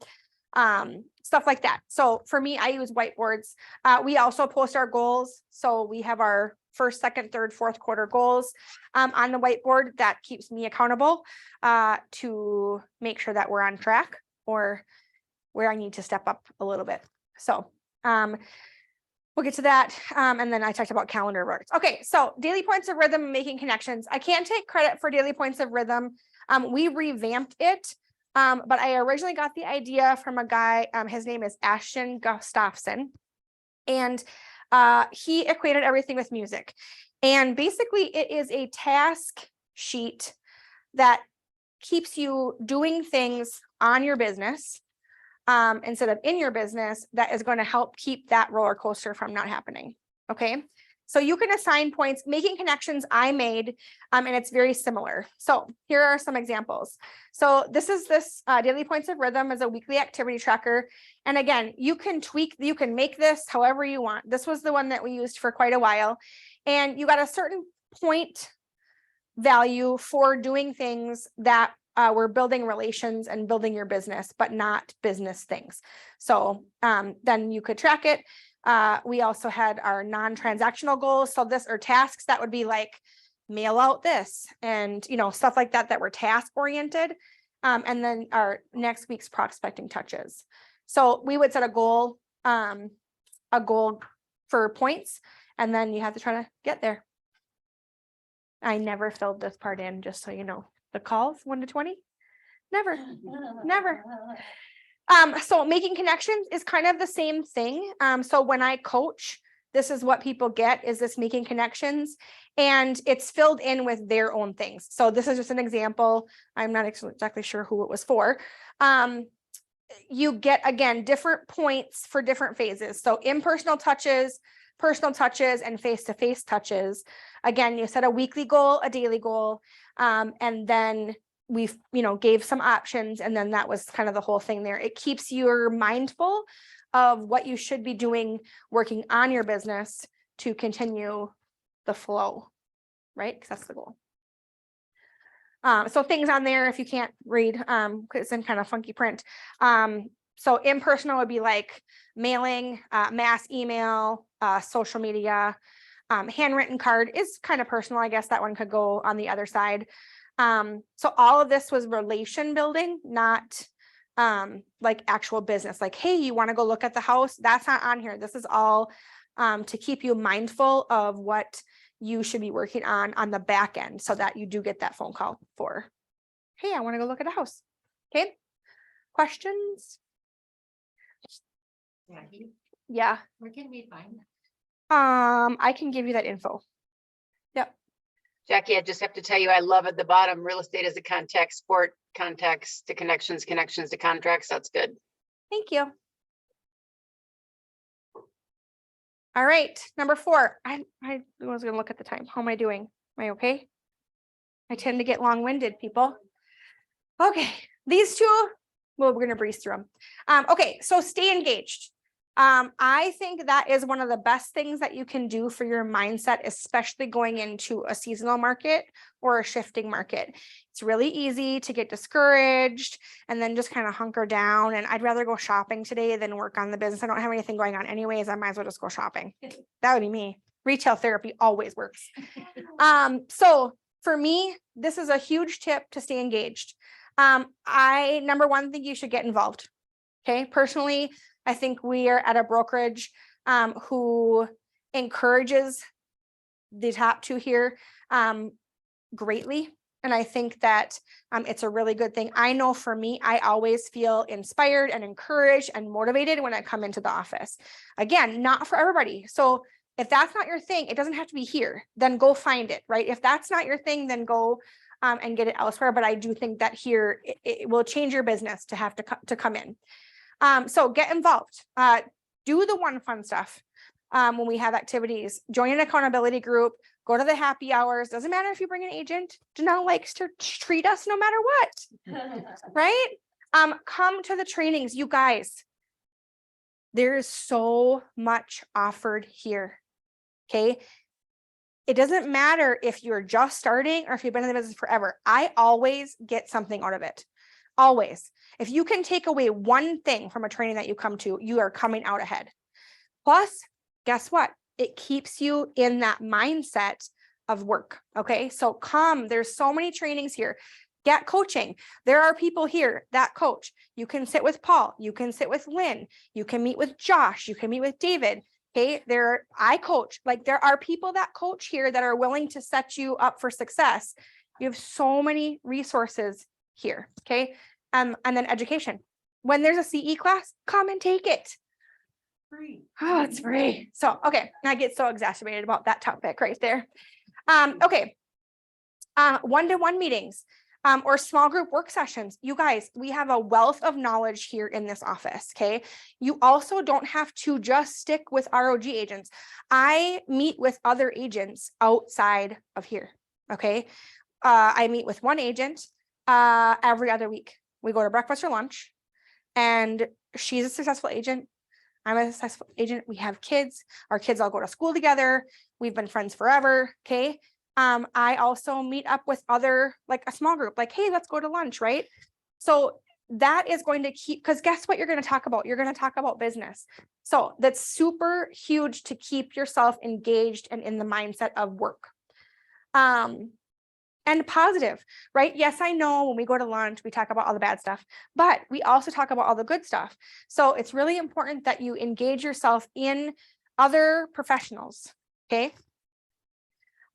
Stuff like that. So for me, I use whiteboards. We also post our goals. So we have our first, second, third, fourth quarter goals on the whiteboard. That keeps me accountable to make sure that we're on track, or where I need to step up a little bit. So we'll get to that. And then I talked about calendar alerts. Okay, so daily points of rhythm and making connections. I can't take credit for daily points of rhythm. We revamped it. But I originally got the idea from a guy, his name is Ashton Gustafson, and he equated everything with music. And basically it is a task sheet that keeps you doing things on your business instead of in your business, that is going to help keep that roller coaster from not happening. Okay. So you can assign points. Making connections I made, and it's very similar. So here are some examples. So this daily points of rhythm is a weekly activity tracker. And again, you can make this however you want. This was the one that we used for quite a while. And you got a certain point value for doing things that were building relations and building your business, but not business things. So then you could track it. We also had our non-transactional goals. So this, or tasks that would be like mail out this and, stuff like that, that were task oriented. And then our next week's prospecting touches. So we would set a goal for points, and then you have to try to get there. I never filled this part in, just so you know. The calls 1 to 20, never. So making connections is kind of the same thing. So when I coach, this is what people get, is this making connections, and it's filled in with their own things. So this is just an example. I'm not exactly sure who it was for. You get, again, different points for different phases. So impersonal touches, personal touches, and face-to-face touches. Again, you set a weekly goal, a daily goal, and then we've, gave some options, and then that was kind of the whole thing there. It keeps you mindful of what you should be doing, working on your business to continue the flow, right? Because that's the goal. So things on there, if you can't read, it's in kind of funky print. So impersonal would be like mailing, mass email, social media. Handwritten card is kind of personal. I guess that one could go on the other side. So all of this was relation building, not like actual business. Like, hey, you want to go look at the house? That's not on here. This is all to keep you mindful of what you should be working on the back end, so that you do get that phone call for, hey, I want to go look at a house. Okay. Questions? Yeah. Where can we find that? I can give you that info. Yep. Jackie, I just have to tell you, I love at the bottom, real estate as a contact, sport contacts to connections, connections to contracts. That's good. Thank you. All right, number 4. I was gonna look at the time. How am I doing? Am I okay? I tend to get long-winded, people. Okay, these two, well, we're gonna breeze through them. Okay, so stay engaged. I think that is one of the best things that you can do for your mindset, especially going into a seasonal market or a shifting market. It's really easy to get discouraged and then just kind of hunker down. And I'd rather go shopping today than work on the business. I don't have anything going on anyways. I might as well just go shopping. That would be me. Retail therapy always works. So for me, this is a huge tip to stay engaged. Number one, think you should get involved. Okay. Personally, I think we are at a brokerage who encourages the top two here greatly. And I think that it's a really good thing. I know for me, I always feel inspired and encouraged and motivated when I come into the office. Again, not for everybody. So if that's not your thing, it doesn't have to be here, then go find it, right? If that's not your thing, then go and get it elsewhere. But I do think that here, it will change your business to have to come in. So get involved, do the one fun stuff. When we have activities, join an accountability group, go to the happy hours. Doesn't matter if you bring an agent. Janelle likes to treat us no matter what, right? Come to the trainings, you guys. There's so much offered here. Okay. It doesn't matter if you're just starting or if you've been in the business forever. I always get something out of it. Always. If you can take away one thing from a training that you come to, you are coming out ahead. Plus, guess what? It keeps you in that mindset of work. Okay. So there's so many trainings here. Get coaching. There are people here that coach. You can sit with Paul. You can sit with Lynn. You can meet with Josh. You can meet with David. Okay. I coach. Like there are people that coach here that are willing to set you up for success. You have so many resources here. Okay. And then education. When there's a CE class, come and take it. Free. Oh, it's free. So, okay. I get so exacerbated about that topic right there. Okay. One-to-one meetings, or small group work sessions. You guys, we have a wealth of knowledge here in this office. Okay. You also don't have to just stick with ROG agents. I meet with other agents outside of here. Okay. I meet with one agent every other week. We go to breakfast or lunch, and she's a successful agent. I'm a successful agent. We have kids. Our kids all go to school together. We've been friends forever. Okay. I also meet up with like a small group, like, hey, let's go to lunch, right? So that is going to keep, because guess what you're going to talk about? You're going to talk about business. So that's super huge to keep yourself engaged and in the mindset of work. And positive, right? Yes, I know when we go to lunch, we talk about all the bad stuff, but we also talk about all the good stuff. So it's really important that you engage yourself in other professionals. Okay.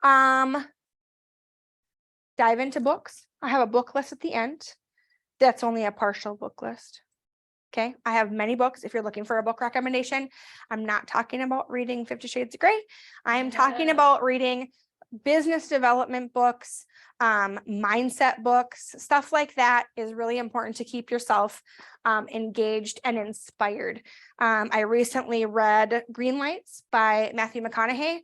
Dive into books. I have a book list at the end. That's only a partial book list. Okay. I have many books. If you're looking for a book recommendation, I'm not talking about reading 50 Shades of Grey. I am talking about reading business development books, mindset books, stuff like that is really important to keep yourself engaged and inspired. I recently read Green Lights by Matthew McConaughey,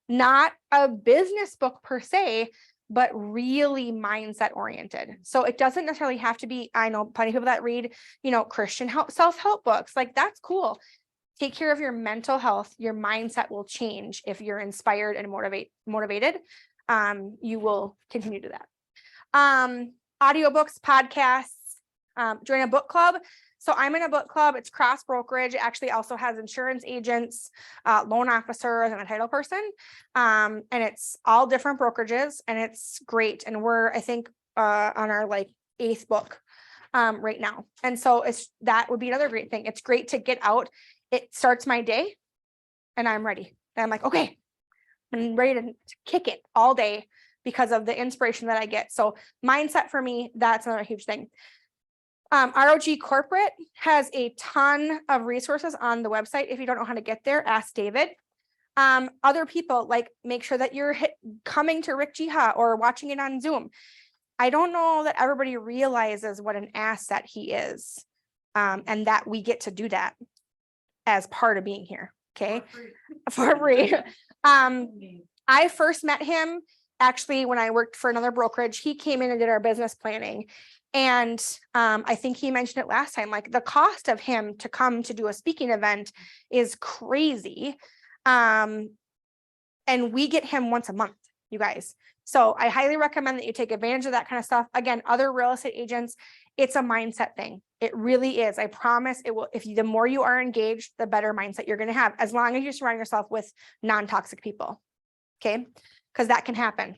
not a business book per se, but really mindset oriented. So it doesn't necessarily have to be, I know plenty of people that read, Christian self-help books, like that's cool. Take care of your mental health. Your mindset will change if you're inspired and motivated. You will continue to do that. Audiobooks, podcasts, join a book club. So I'm in a book club. It's cross brokerage. It actually also has insurance agents, loan officers, and a title person. And it's all different brokerages, and it's great. And we're, I think, on our 8th book right now. And so that would be another great thing. It's great to get out. It starts my day and I'm ready. And I'm like, okay, I'm ready to kick it all day because of the inspiration that I get. So mindset for me, that's another huge thing. ROG Corporate has a ton of resources on the website. If you don't know how to get there, ask David. Other people, make sure that you're coming to Rick Jiha or watching it on Zoom. I don't know that everybody realizes what an asset he is, and that we get to do that as part of being here. Okay. For free. I first met him actually, when I worked for another brokerage, he came in and did our business planning. And I think he mentioned it last time, like the cost of him to come to do a speaking event is crazy. And we get him once a month, you guys. So I highly recommend that you take advantage of that kind of stuff. Again, other real estate agents, it's a mindset thing. It really is. I promise it will. The more you are engaged, the better mindset you're going to have, as long as you surround yourself with non-toxic people. Okay. Because that can happen.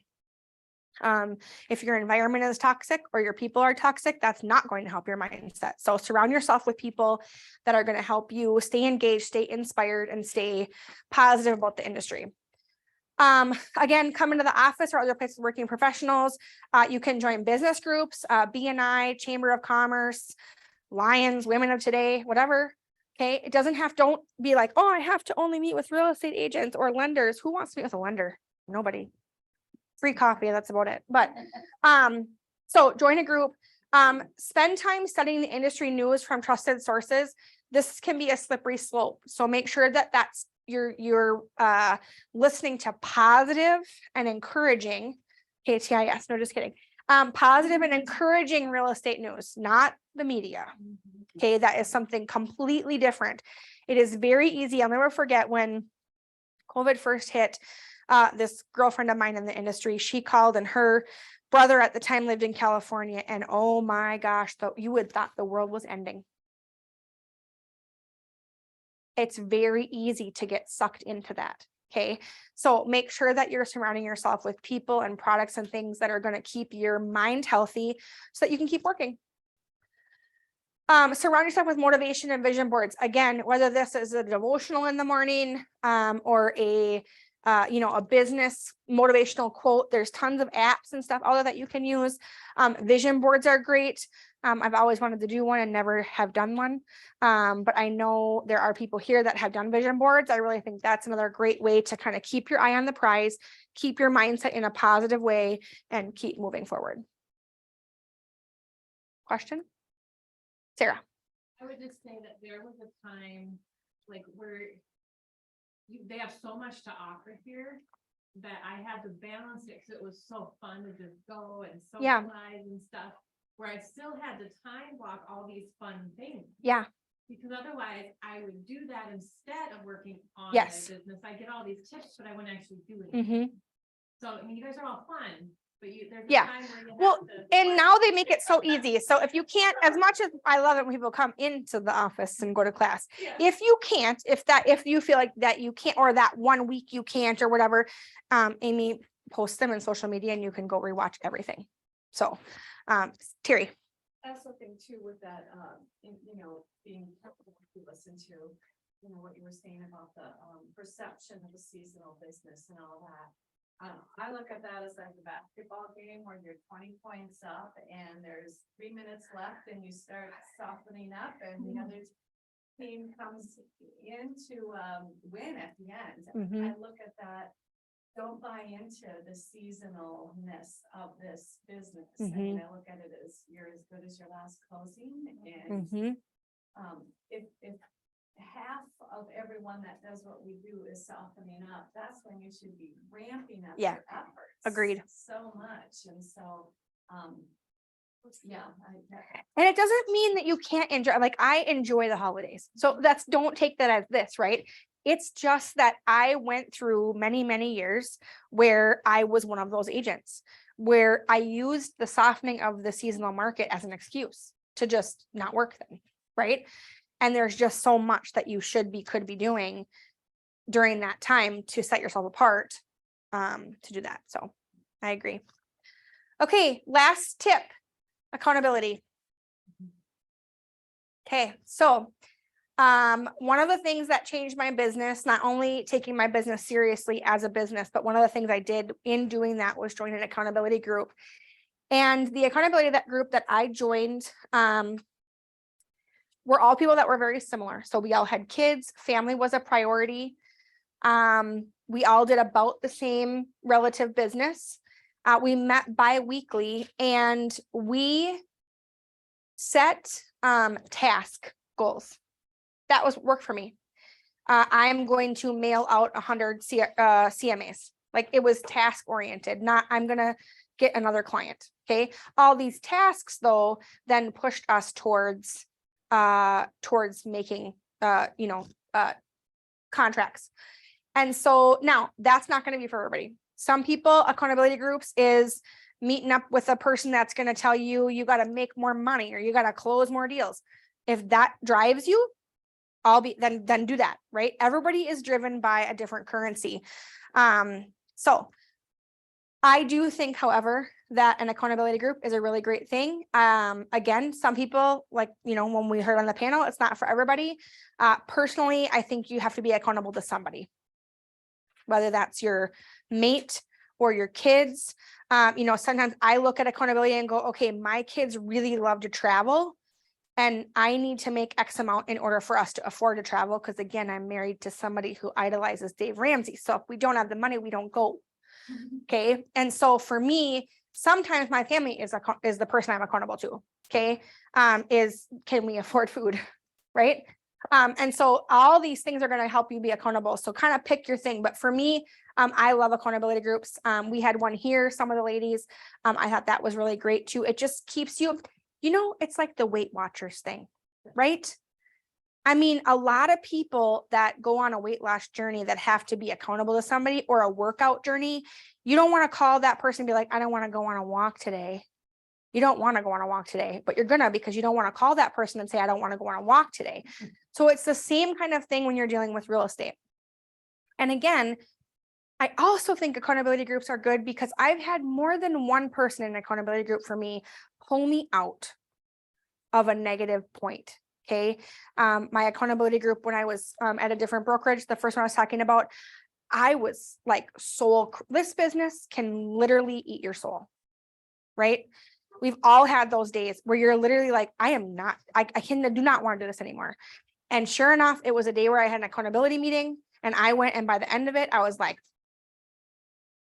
If your environment is toxic or your people are toxic, that's not going to help your mindset. So surround yourself with people that are going to help you stay engaged, stay inspired, and stay positive about the industry. Again, come into the office or other places working professionals. You can join business groups, BNI, Chamber of Commerce, Lions, Women of Today, whatever. Okay. It doesn't have, don't be like, oh, I have to only meet with real estate agents or lenders. Who wants to meet with a lender? Nobody. Free coffee, that's about it. But so join a group, spend time studying the industry news from trusted sources. This can be a slippery slope. So make sure that that's you're listening to positive and encouraging KTIS. No, just kidding. Positive and encouraging real estate news, not the media. Okay, that is something completely different. It is very easy. I'll never forget when COVID first hit. This girlfriend of mine in the industry, she called, and her brother at the time lived in California, and oh my gosh, you would thought the world was ending. It's very easy to get sucked into that. Okay. So make sure that you're surrounding yourself with people and products and things that are going to keep your mind healthy so that you can keep working. Surround yourself with motivation and vision boards. Again, whether this is a devotional in the morning, or a business motivational quote, there's tons of apps and stuff out there that you can use. Vision boards are great. I've always wanted to do one and never have done one. But I know there are people here that have done vision boards. I really think that's another great way to kind of keep your eye on the prize, keep your mindset in a positive way, and keep moving forward. Question? Sarah. I would just say that there was a time like where they have so much to offer here that I had to balance it because it was so fun to just go and socialize and stuff, where I still had to time block all these fun things. Yeah. Because otherwise I would do that instead of working on Yes. my business. I get all these tips, but I wouldn't actually do it. Mm-hmm. So I mean, you guys are all fun, but there's a Yeah. time where you have Well, to. and now they make it so easy. So if you can't, as much as I love it when people come into the office and go to class, Yeah. if you can't, if you feel like that you can't, or that 1 week you can't or whatever, Amy posts them in social media and you can go rewatch everything. So, Terry. That's the thing too with that, being careful to listen to, what you were saying about the perception of the seasonal business and all that. I look at that as like a basketball game where you're 20 points up and there's 3 minutes left and you start softening up and the other team comes in to win at the end. Mhm. I look at that. Don't buy into the seasonalness of this business. I mean, I look at it as you're as good as your last closing. And if half of everyone that does what we do is softening up, that's when you should be ramping up Yeah. your efforts. Agreed. So much. And so, yeah. And it doesn't mean that you can't enjoy, like I enjoy the holidays. So don't take that as this, right? It's just that I went through many, many years where I was one of those agents where I used the softening of the seasonal market as an excuse to just not work then, right? And there's just so much that you could be doing during that time to set yourself apart, to do that. So I agree. Okay, last tip, accountability. Okay, so one of the things that changed my business, not only taking my business seriously as a business, but one of the things I did in doing that was join an accountability group. And the accountability group that I joined, were all people that were very similar. So we all had kids, family was a priority. We all did about the same relative business. We met bi-weekly and we set task goals. That was work for me. I'm going to mail out 100 CMAs. Like it was task oriented, not I'm gonna get another client. Okay. All these tasks though, then pushed us towards making, contracts. And so now that's not going to be for everybody. Some people, accountability groups is meeting up with a person that's going to tell you, you got to make more money or you got to close more deals. If that drives you, then do that, right? Everybody is driven by a different currency. So I do think, however, that an accountability group is a really great thing. Again, some people like, when we heard on the panel, it's not for everybody. Personally, I think you have to be accountable to somebody, whether that's your mate or your kids. Sometimes I look at accountability and go, okay, my kids really love to travel and I need to make X amount in order for us to afford to travel. Because again, I'm married to somebody who idolizes Dave Ramsey. So if we don't have the money, we don't go. Okay. And so for me, sometimes my family is the person I'm accountable to. Okay. Can we afford food? Right. And so all these things are going to help you be accountable. So kind of pick your thing. But for me, I love accountability groups. We had one here, some of the ladies, I thought that was really great too. It just keeps you, it's like the Weight Watchers thing, right? I mean, a lot of people that go on a weight loss journey that have to be accountable to somebody or a workout journey, you don't want to call that person and be like, I don't want to go on a walk today. You don't want to go on a walk today, but you're gonna, because you don't want to call that person and say, I don't want to go on a walk today. So it's the same kind of thing when you're dealing with real estate. And again, I also think accountability groups are good because I've had more than one person in an accountability group for me pull me out of a negative point. Okay. My accountability group, when I was at a different brokerage, the first one I was talking about, I was like, this business can literally eat your soul. Right. We've all had those days where you're literally like, I do not want to do this anymore. And sure enough, it was a day where I had an accountability meeting and I went, and by the end of it, I was like,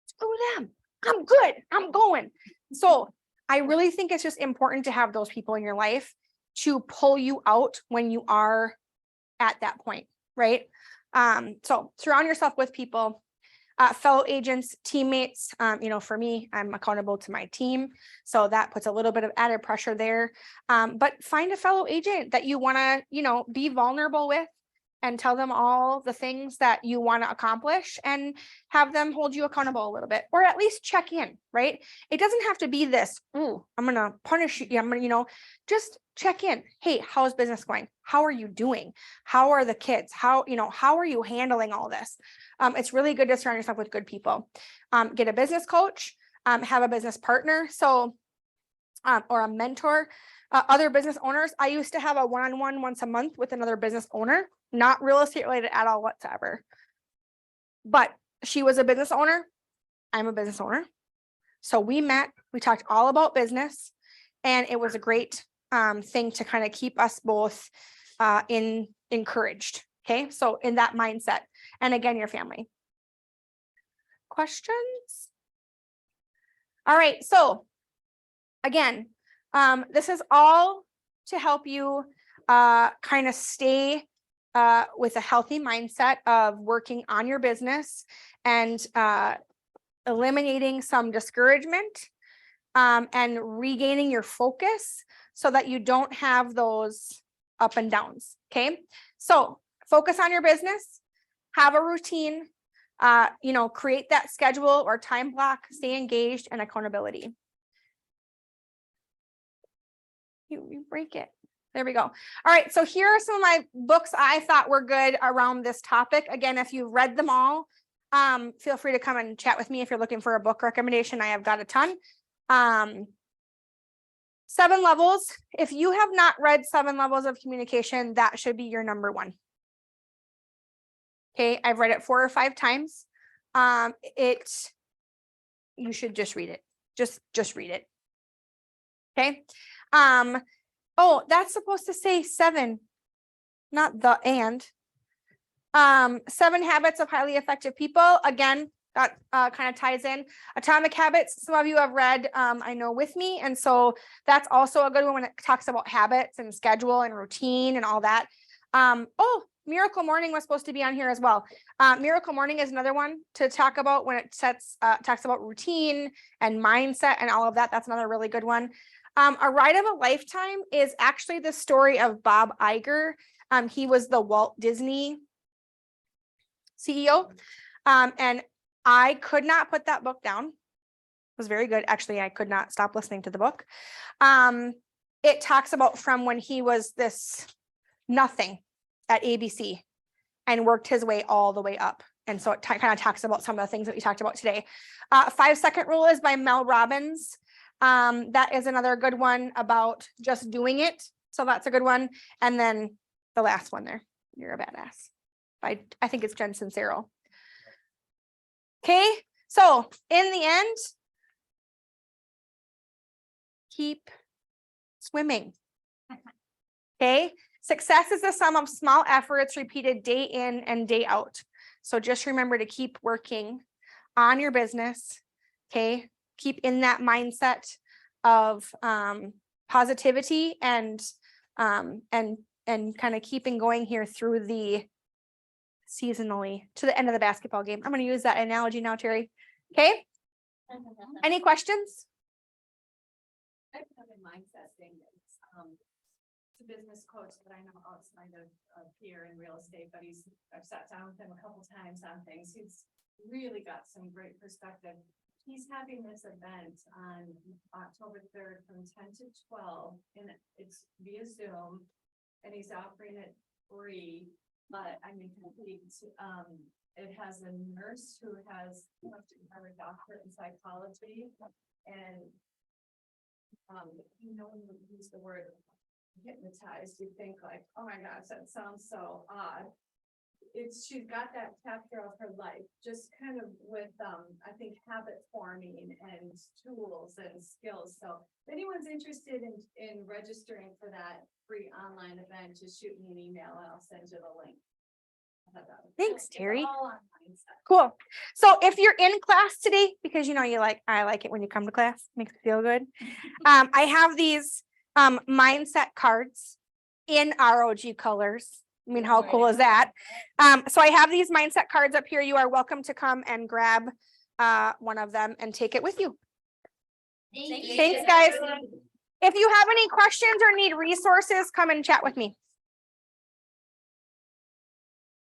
screw them. I'm good. I'm going. So I really think it's just important to have those people in your life to pull you out when you are at that point. Right. So surround yourself with people, fellow agents, teammates. For me, I'm accountable to my team. So that puts a little bit of added pressure there. But find a fellow agent that you want to, be vulnerable with and tell them all the things that you want to accomplish and have them hold you accountable a little bit, or at least check in, right? It doesn't have to be this, ooh, I'm going to punish you. I'm going to, just check in. Hey, how's business going? How are you doing? How are the kids? How are you handling all this? It's really good to surround yourself with good people. Get a business coach, have a business partner. So, or a mentor, other business owners. I used to have a one-on-one once a month with another business owner, not real estate related at all whatsoever. But she was a business owner. I'm a business owner. So we met, we talked all about business, and it was a great thing to kind of keep us both encouraged. Okay. So in that mindset, and again, your family. Questions? All right. So again, this is all to help you kind of stay with a healthy mindset of working on your business and eliminating some discouragement and regaining your focus so that you don't have those up and downs. Okay. So focus on your business, have a routine, create that schedule or time block, stay engaged, and accountability. You break it. There we go. All right. So here are some of my books I thought were good around this topic. Again, if you've read them all, feel free to come and chat with me if you're looking for a book recommendation. I have got a ton. 7 Levels. If you have not read 7 Levels of Communication, that should be your number one. Okay. I've read it 4 or 5 times. You should just read it. Just read it. Okay. Oh, that's supposed to say 7, not the and. 7 Habits of Highly Effective People. Again, that kind of ties in. Atomic Habits, some of you have read, I know, with me. And so that's also a good one when it talks about habits and schedule and routine and all that. Oh, Miracle Morning was supposed to be on here as well. Miracle Morning is another one to talk about when it talks about routine and mindset and all of that. That's another really good one. A Ride of a Lifetime is actually the story of Bob Iger. He was the Walt Disney CEO. And I could not put that book down. It was very good. Actually, I could not stop listening to the book. It talks about from when he was this nothing at ABC and worked his way all the way up. And so it kind of talks about some of the things that we talked about today. 5 Second Rule is by Mel Robbins. That is another good one about just doing it. So that's a good one. And then the last one there, You're a Badass. I think it's Jen Sincero. Okay, so in the end, keep swimming. Okay, success is the sum of small efforts repeated day in and day out. So just remember to keep working on your business. Okay, keep in that mindset of positivity and kind of keeping going here through the seasonally to the end of the basketball game. I'm going to use that analogy now, Terry. Okay, any questions? I have a mindset thing. It's a business coach that I know outside of here in real estate, but I've sat down with him a couple times on things. He's really got some great perspective. He's having this event on October 3rd from 10 to 12, and it's via Zoom, and he's offering it free. But I mean, it has a nurse who has a doctorate in psychology, and when you use the word hypnotized, you think like, oh my gosh, that sounds so odd. She's got that chapter of her life, just kind of with I think habit forming and tools and skills. So if anyone's interested in registering for that free online event, just shoot me an email and I'll send you the link. Thanks, Terry. All online stuff. Cool. So if you're in class today, because I like it when you come to class, makes me feel good. I have these mindset cards in ROG colors. I mean, how cool is that? So I have these mindset cards up here. You are welcome to come and grab one of them and take it with you. Thank you. Thanks, guys. If you have any questions or need resources, come and chat with me.